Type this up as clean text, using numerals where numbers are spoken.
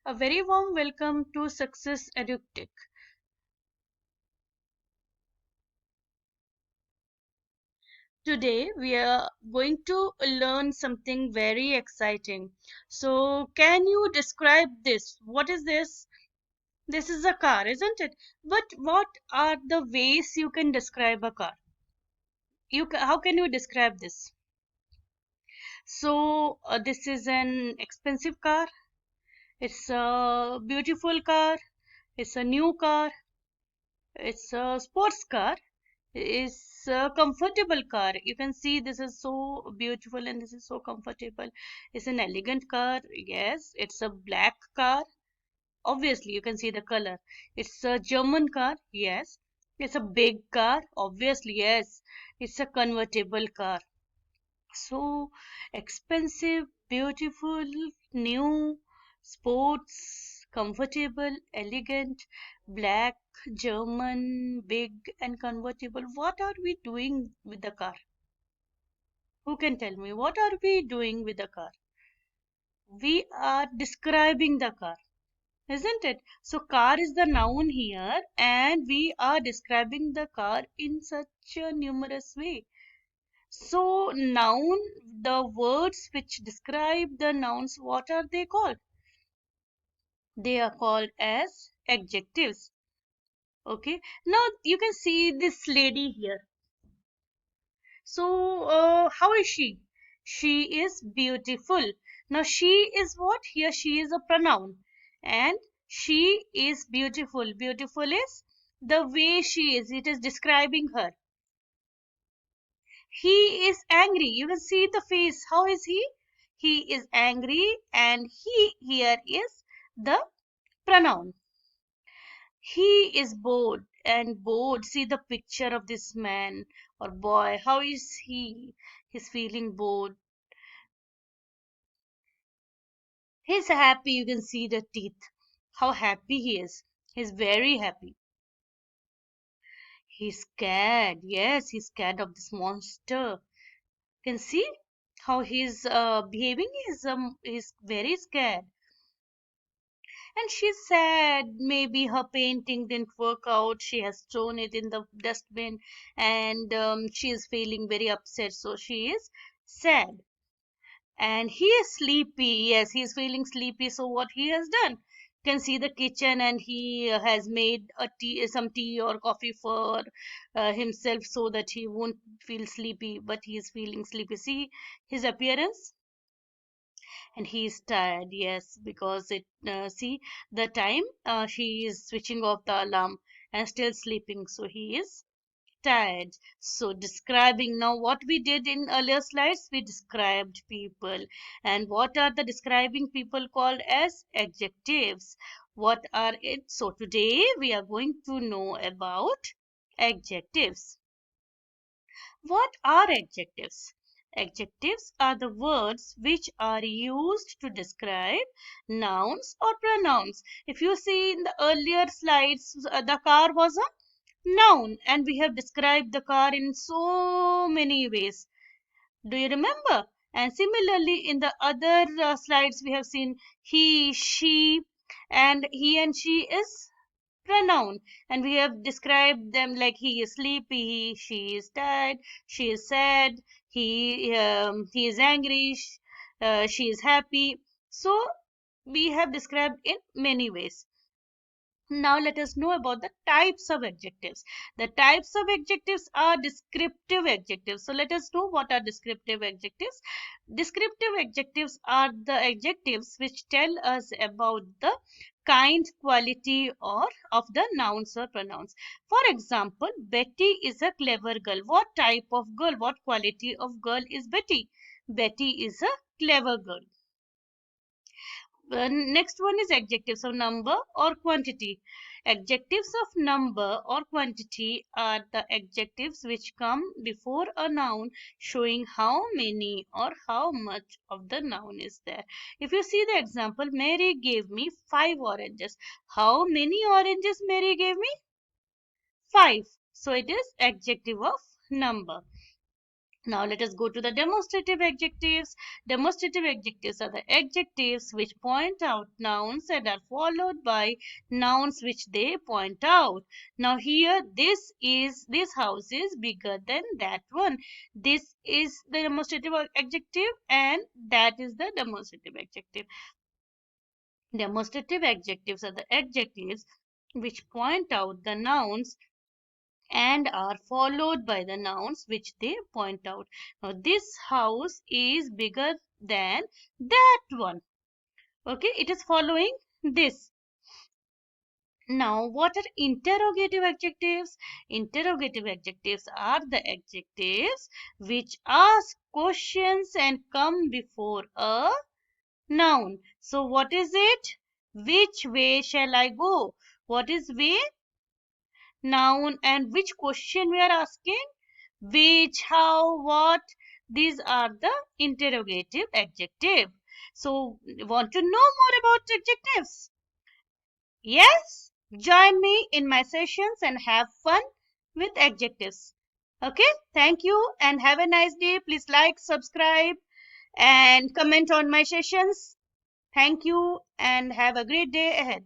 A very warm welcome to Success EduTech. Today we are going to learn something very exciting. So, can you describe this? What is this? This is a car, isn't it? But what are the ways you can describe a car? How can you describe this? So, this is an expensive car. It's a beautiful car. It's a new car. It's a sports car. It's a comfortable car. You can see this is so beautiful and this is so comfortable. It's an elegant car. Yes, it's a black car. Obviously, you can see the color. It's a German car. Yes. It's a big car. Obviously, yes. It's a convertible car. So expensive, beautiful, new, sports, comfortable, elegant, black, German, big, and convertible. What are we doing with the car? Who can tell me? What are we doing with the car? We are describing the car, isn't it? So, car is the noun here, and we are describing the car in such a numerous way. So, noun, the words which describe the nouns, what are they called? They are called as adjectives. Okay. Now, you can see this lady here. So, how is she? She is beautiful. Now, she is what? Here, she is a pronoun. And she is beautiful. Beautiful is the way she is. It is describing her. He is angry. You can see the face. How is he? He is angry, and he here is the pronoun. He is bored, and bored. See the picture of this man or boy. How is he? He's feeling bored. He's happy. You can see the teeth. How happy he is. He's very happy. He's scared. Yes, he's scared of this monster. You can see how he's behaving. He's very scared. And she's sad. Maybe her painting didn't work out. She has thrown it in the dustbin, and she is feeling very upset. So she is sad. And he is sleepy. Yes, he is feeling sleepy. So what he has done? You can see the kitchen, and he has made some tea or coffee for himself so that he won't feel sleepy. But he is feeling sleepy. See his appearance, and he is tired. Yes, because it see the time she is switching off the alarm and still sleeping, so he is tired. So describing, now what we did in earlier slides, we described people. And what are the describing people called as adjectives? What are it? So today we are going to know about adjectives. What are adjectives? Adjectives are the words which are used to describe nouns or pronouns. If you see in the earlier slides, the car was a noun, and we have described the car in so many ways. Do you remember? And similarly, in the other slides, we have seen he, she, and he and she is pronoun, and we have described them like he is sleepy, she is tired, she is sad, he is angry, she is happy. So we have described in many ways. Now let us know about the types of adjectives. The types of adjectives are descriptive adjectives. So let us know what are descriptive adjectives. Descriptive adjectives are the adjectives which tell us about the kind, quality, or of the nouns or pronouns. For example, Betty is a clever girl. What type of girl, what quality of girl is Betty? Betty is a clever girl. Next one is adjectives of number or quantity. Adjectives of number or quantity are the adjectives which come before a noun showing how many or how much of the noun is there. If you see the example, Mary gave me 5 oranges. How many oranges Mary gave me? 5. So it is adjective of number. Now let us go to the demonstrative adjectives. Demonstrative adjectives are the adjectives which point out nouns and are followed by nouns which they point out. Now here this house is bigger than that one. This is the demonstrative adjective and that is the demonstrative adjective. Demonstrative adjectives are the adjectives which point out the nouns and are followed by the nouns which they point out. Now, this house is bigger than that one. Okay, it is following this. Now, what are interrogative adjectives? Interrogative adjectives are the adjectives which ask questions and come before a noun. So, what is it? Which way shall I go? What is way? Noun. And which question we are asking? Which, how, what. These are the interrogative adjective. So, want to know more about adjectives? Yes? Join me in my sessions and have fun with adjectives. Okay? Thank you and have a nice day. Please like, subscribe and comment on my sessions. Thank you and have a great day ahead.